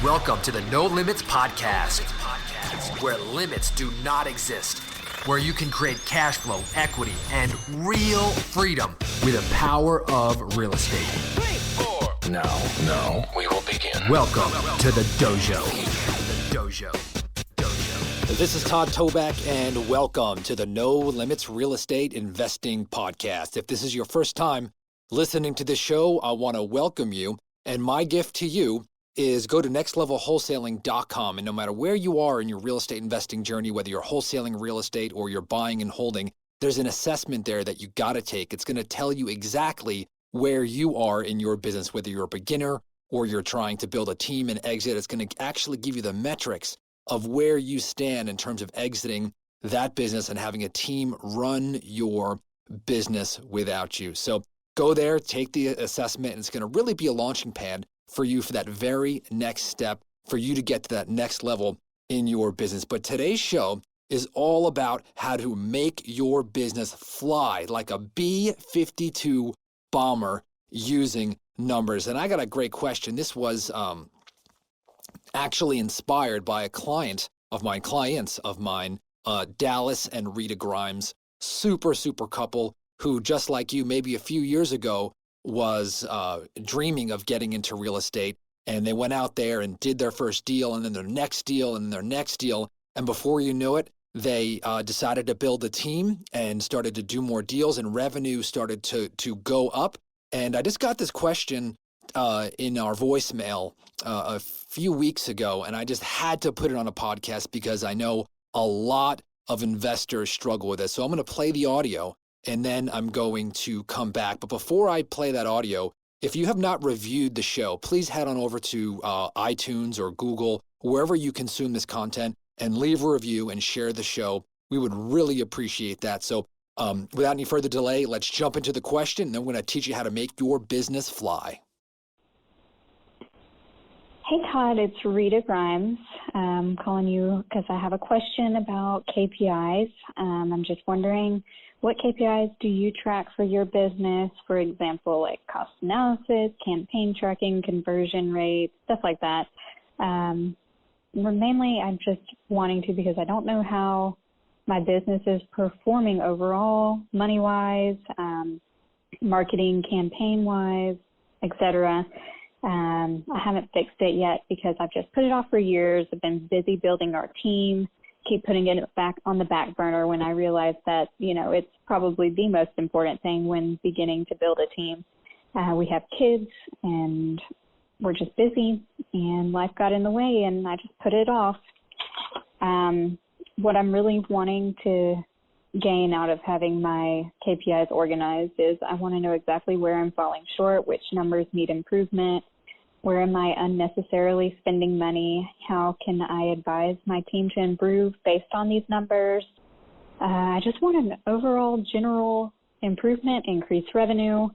Welcome to the No Limits Podcast, where limits do not exist, where you can create cash flow, equity, and real freedom with the power of real estate. 3, 4. Now, we will begin. Welcome to the dojo. This is Todd Toback, and welcome to the No Limits Real Estate Investing Podcast. If this is your first time listening to this show, I want to welcome you, and my gift to you is go to nextlevelwholesaling.com, and no matter where you are in your real estate investing journey, whether you're wholesaling real estate or you're buying and holding, there's an assessment there that you got to take. It's going to tell you exactly where you are in your business, whether you're a beginner or you're trying to build a team and exit. It's going to actually give you the metrics of where you stand in terms of exiting that business and having a team run your business without you. So go there, take the assessment, and it's going to really be a launching pad for you for that very next step, for you to get to that next level in your business. But today's show is all about how to make your business fly like a B52 bomber using numbers. And I got a great question. This was actually inspired by clients of mine, Dallas and Rita Grimes, super couple who, just like you, maybe a few years ago, was dreaming of getting into real estate, and they went out there and did their first deal, and then their next deal, and their next deal, and before you knew it, they decided to build a team and started to do more deals, and revenue started to go up. And I just got this question in our voicemail a few weeks ago, and I just had to put it on a podcast because I know a lot of investors struggle with this. So I'm going to play the audio, and then I'm going to come back. But before I play that audio, if you have not reviewed the show, please head on over to iTunes or Google, wherever you consume this content, and leave a review and share the show. We would really appreciate that. So without any further delay, let's jump into the question, and then we're going to teach you how to make your business fly. Hey, Todd, it's Rita Grimes. I'm calling you because I have a question about KPIs. I'm just wondering, what KPIs do you track for your business? For example, like cost analysis, campaign tracking, conversion rates, stuff like that. Mainly, I'm just wanting to because I don't know how my business is performing overall, money-wise, marketing, campaign-wise, etc. I haven't fixed it yet because I've just put it off for years. I've been busy building our team, keep putting it back on the back burner when I realized that, it's probably the most important thing when beginning to build a team. We have kids and we're just busy and life got in the way and I just put it off. What I'm really wanting to gain out of having my KPIs organized is I want to know exactly where I'm falling short, which numbers need improvement, where am I unnecessarily spending money, how can I advise my team to improve based on these numbers. I just want an overall general improvement, increased revenue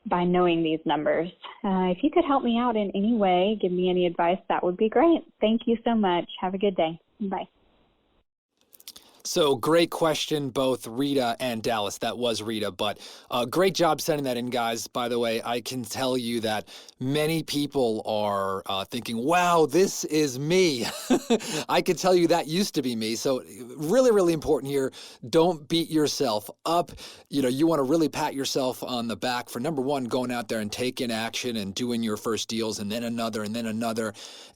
by knowing these numbers. If you could help me out in any way, give me any advice, that would be great. Thank you so much. Have a good day. Bye. So great question, both Rita and Dallas. That was Rita, but great job sending that in, guys. By the way, I can tell you that many people are thinking, wow, this is me. I can tell you that used to be me. So really important here. Don't beat yourself up. You want to really pat yourself on the back for, number one, going out there and taking action and doing your first deals and then another,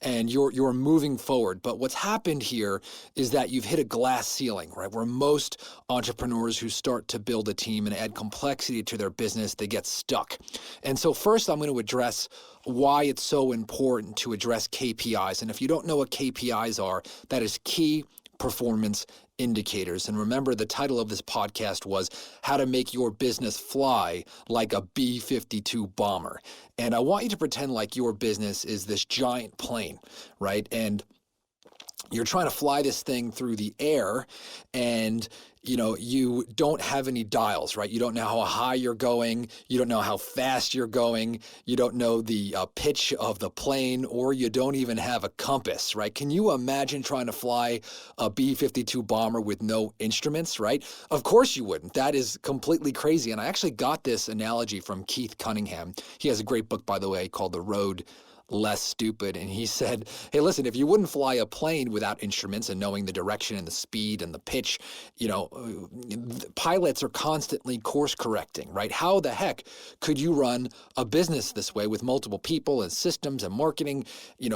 and you're moving forward. But what's happened here is that you've hit a glass ceiling, right? Where most entrepreneurs who start to build a team and add complexity to their business, they get stuck. And so first, I'm going to address why it's so important to address KPIs. And if you don't know what KPIs are, that is key performance indicators. And remember, the title of this podcast was How to Make Your Business Fly Like a B52 Bomber. And I want you to pretend like your business is this giant plane, right? And you're trying to fly this thing through the air, and you don't have any dials, right? You don't know how high you're going. You don't know how fast you're going. You don't know the pitch of the plane, or you don't even have a compass, right? Can you imagine trying to fly a B-52 bomber with no instruments, right? Of course you wouldn't. That is completely crazy. And I actually got this analogy from Keith Cunningham. He has a great book, by the way, called The Road less stupid. And he said, hey, listen, if you wouldn't fly a plane without instruments and knowing the direction and the speed and the pitch, pilots are constantly course correcting, right? How the heck could you run a business this way with multiple people and systems and marketing,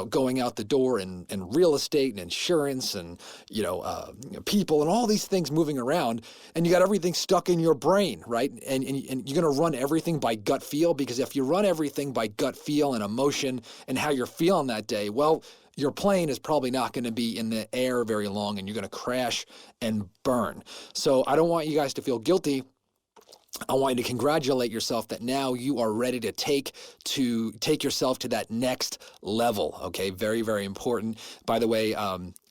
going out the door and real estate and insurance and, people and all these things moving around, and you got everything stuck in your brain, right? And you're going to run everything by gut feel, because if you run everything by gut feel and emotion and how you're feeling that day, well, your plane is probably not going to be in the air very long, and you're going to crash and burn. So I don't want you guys to feel guilty. I want you to congratulate yourself that now you are ready to take yourself to that next level. Okay, very, very important. By the way,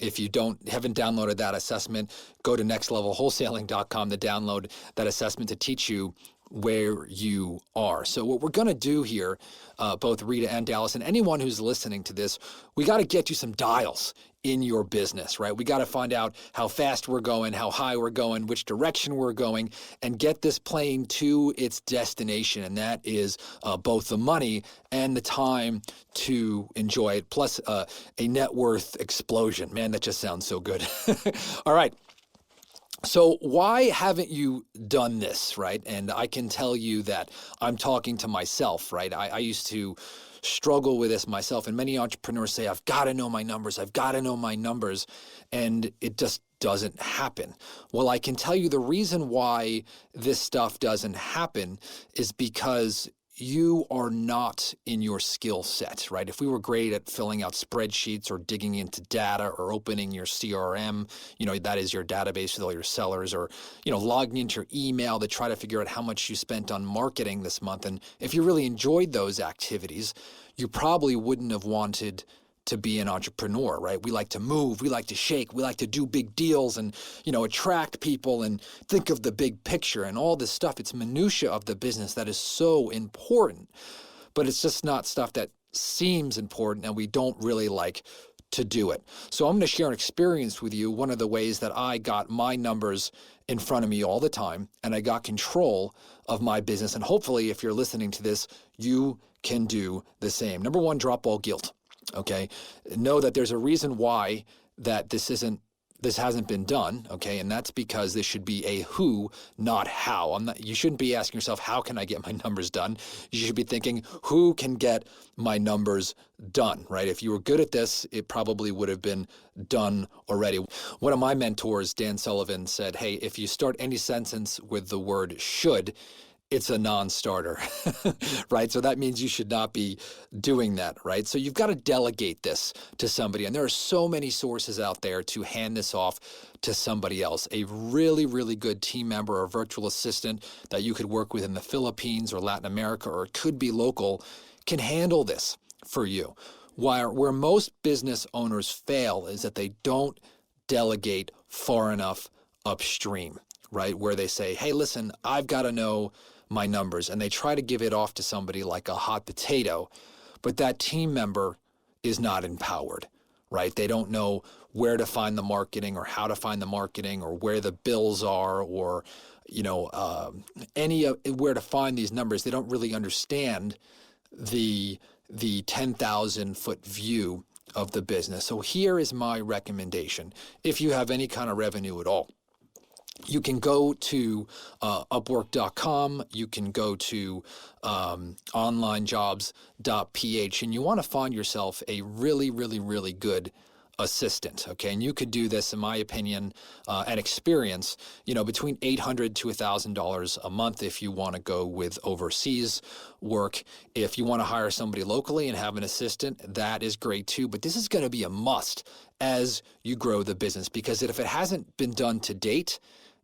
if you haven't downloaded that assessment, go to nextlevelwholesaling.com to download that assessment to teach you where you are. So what we're going to do here, both Rita and Dallas, and anyone who's listening to this, we got to get you some dials in your business, right? We got to find out how fast we're going, how high we're going, which direction we're going, and get this plane to its destination. And that is both the money and the time to enjoy it, plus a net worth explosion. Man, that just sounds so good. All right. So why haven't you done this, right? And I can tell you that I'm talking to myself, right? I used to struggle with this myself, and many entrepreneurs say, I've got to know my numbers, and it just doesn't happen. Well, I can tell you the reason why this stuff doesn't happen is because you are not in your skill set, right? If we were great at filling out spreadsheets or digging into data or opening your CRM, that is your database with all your sellers, or, logging into your email to try to figure out how much you spent on marketing this month. And if you really enjoyed those activities, you probably wouldn't have wanted to be an entrepreneur, right? We like to move, we like to shake, we like to do big deals and, attract people and think of the big picture and all this stuff. It's minutia of the business that is so important, but it's just not stuff that seems important, and we don't really like to do it. So I'm going to share an experience with you. One of the ways that I got my numbers in front of me all the time, and I got control of my business. And hopefully, if you're listening to this, you can do the same. Number one, drop all guilt. Okay, know that there's a reason why that this hasn't been done. Okay, and that's because this should be a who, not how. You shouldn't be asking yourself, how can I get my numbers done? You should be thinking, who can get my numbers done, right? If you were good at this, it probably would have been done already. One of my mentors, Dan Sullivan, said, hey, if you start any sentence with the word should, it's a non-starter, right? So that means you should not be doing that, right? So you've got to delegate this to somebody. And there are so many sources out there to hand this off to somebody else. A really, really good team member or virtual assistant that you could work with in the Philippines or Latin America, or it could be local, can handle this for you. Where most business owners fail is that they don't delegate far enough upstream, right? Where they say, hey, listen, I've got to know my numbers, and they try to give it off to somebody like a hot potato, but that team member is not empowered, right? They don't know where to find the marketing or how to find the marketing or where the bills are, or where to find these numbers. They don't really understand the 10,000 foot view of the business. So here is my recommendation. If you have any kind of revenue at all, you can go to Upwork.com, you can go to onlinejobs.ph, and you want to find yourself a really, really, really good assistant, okay? And you could do this, in my opinion, and experience, between $800 to $1,000 a month if you want to go with overseas work. If you want to hire somebody locally and have an assistant, that is great too. But this is going to be a must as you grow the business, because if it hasn't been done to date,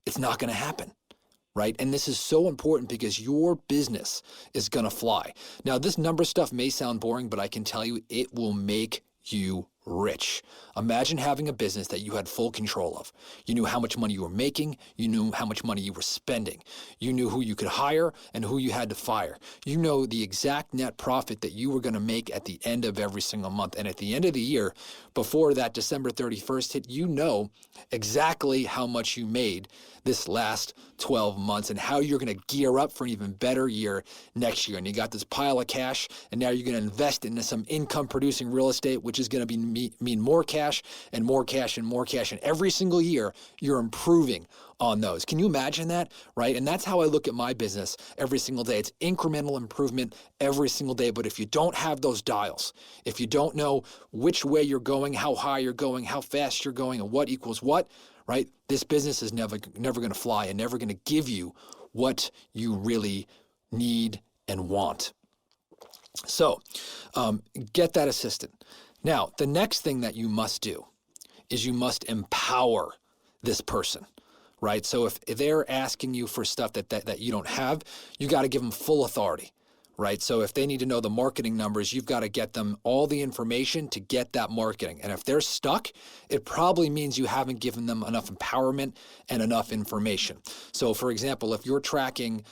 it's not going to happen, right? And this is so important because your business is going to fly. Now, this number stuff may sound boring, but I can tell you it will make you rich. Imagine having a business that you had full control of. You knew how much money you were making. You knew how much money you were spending. You knew who you could hire and who you had to fire. You know the exact net profit that you were going to make at the end of every single month. And at the end of the year, before that December 31st hit, you know exactly how much you made this last 12 months and how you're going to gear up for an even better year next year. And you got this pile of cash, and now you're going to invest into some income producing real estate, which is going to mean more cash and more cash and more cash. And every single year, you're improving on those. Can you imagine that, right? And that's how I look at my business every single day. It's incremental improvement every single day. But if you don't have those dials, if you don't know which way you're going, how high you're going, how fast you're going, and what equals what, right? This business is never going to fly and never going to give you what you really need and want. So get that assistant. Now, the next thing that you must do is you must empower this person, right? So if they're asking you for stuff that you don't have, you got to give them full authority, right? So if they need to know the marketing numbers, you've got to get them all the information to get that marketing. And if they're stuck, it probably means you haven't given them enough empowerment and enough information. So for example, if you're tracking,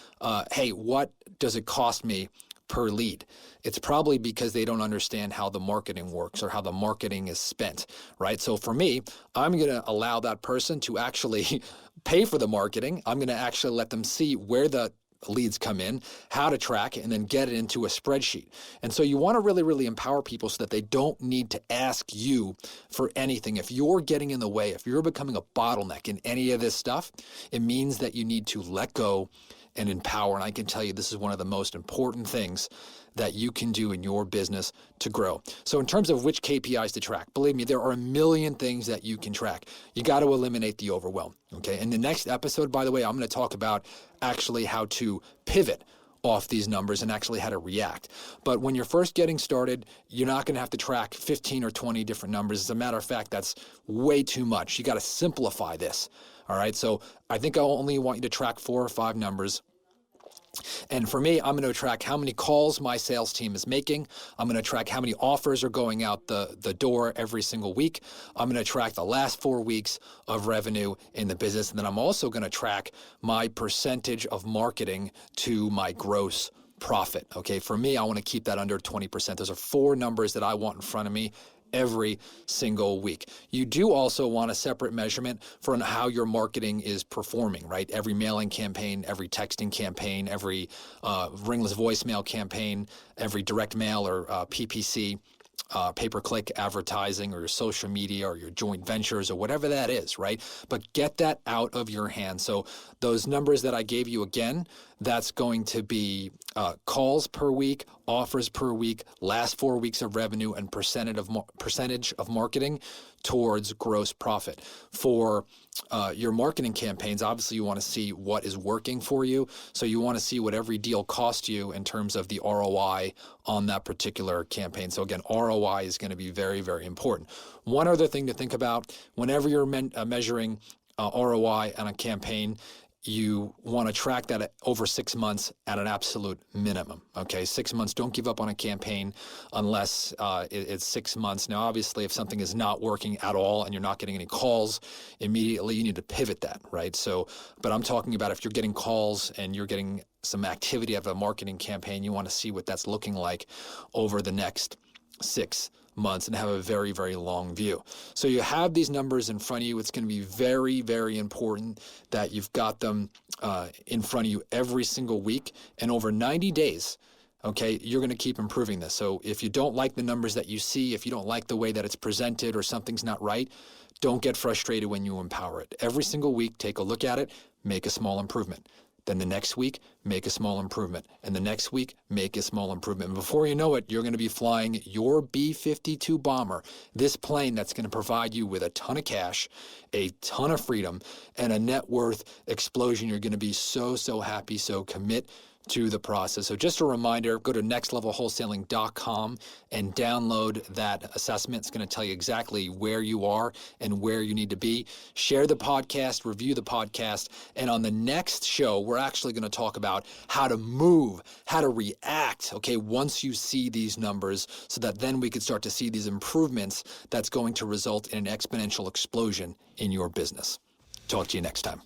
hey, what does it cost me per lead? It's probably because they don't understand how the marketing works or how the marketing is spent, right? So for me, I'm going to allow that person to actually pay for the marketing. I'm going to actually let them see where the leads come in, how to track it, and then get it into a spreadsheet. And so you want to really, really empower people so that they don't need to ask you for anything. If you're getting in the way, if you're becoming a bottleneck in any of this stuff, it means that you need to let go and empower. And I can tell you this is one of the most important things that you can do in your business to grow. So in terms of which KPIs to track, believe me, there are a million things that you can track. You got to eliminate the overwhelm, okay? In the next episode, by the way, I'm going to talk about actually how to pivot off these numbers and actually how to react. But when you're first getting started, you're not going to have to track 15 or 20 different numbers. As a matter of fact, that's way too much. You got to simplify this, all right? So I think I only want you to track 4 or 5 numbers. And for me, I'm going to track how many calls my sales team is making. I'm going to track how many offers are going out the door every single week. I'm going to track the last 4 weeks of revenue in the business. And then I'm also going to track my percentage of marketing to my gross profit. Okay, for me, I want to keep that under 20%. Those are 4 numbers that I want in front of me every single week. You do also want a separate measurement for how your marketing is performing, right? Every mailing campaign, every texting campaign, every ringless voicemail campaign, every direct mail or PPC, pay-per-click advertising, or your social media or your joint ventures or whatever that is, right? But get that out of your hands. So those numbers that I gave you again, that's going to be calls per week, offers per week, last 4 weeks of revenue, and percentage of marketing towards gross profit. For your marketing campaigns, obviously you want to see what is working for you. So you want to see what every deal cost you in terms of the ROI on that particular campaign. So again, ROI is going to be very, very important. One other thing to think about, whenever you're measuring ROI on a campaign, you want to track that over 6 months at an absolute minimum. Okay, 6 months. Don't give up on a campaign unless it's 6 months. Now, obviously, if something is not working at all and you're not getting any calls immediately, you need to pivot that, right? So, but I'm talking about if you're getting calls and you're getting some activity of a marketing campaign, you want to see what that's looking like over the next 6 months and have a very, very long view. So you have these numbers in front of you. It's going to be very, very important that you've got them in front of you every single week. And over 90 days, okay, you're going to keep improving this. So if you don't like the numbers that you see, if you don't like the way that it's presented or something's not right, don't get frustrated when you empower it. Every single week, take a look at it, make a small improvement. Then the next week, make a small improvement. And the next week, make a small improvement. And before you know it, you're going to be flying your B52 bomber, this plane that's going to provide you with a ton of cash, a ton of freedom, and a net worth explosion. You're going to be so, so happy. So commit to the process. So just a reminder, go to nextlevelwholesaling.com and download that assessment. It's going to tell you exactly where you are and where you need to be. Share the podcast, review the podcast, and on the next show, we're actually going to talk about how to move, how to react act, okay, once you see these numbers, so that then we could start to see these improvements that's going to result in an exponential explosion in your business. Talk to you next time.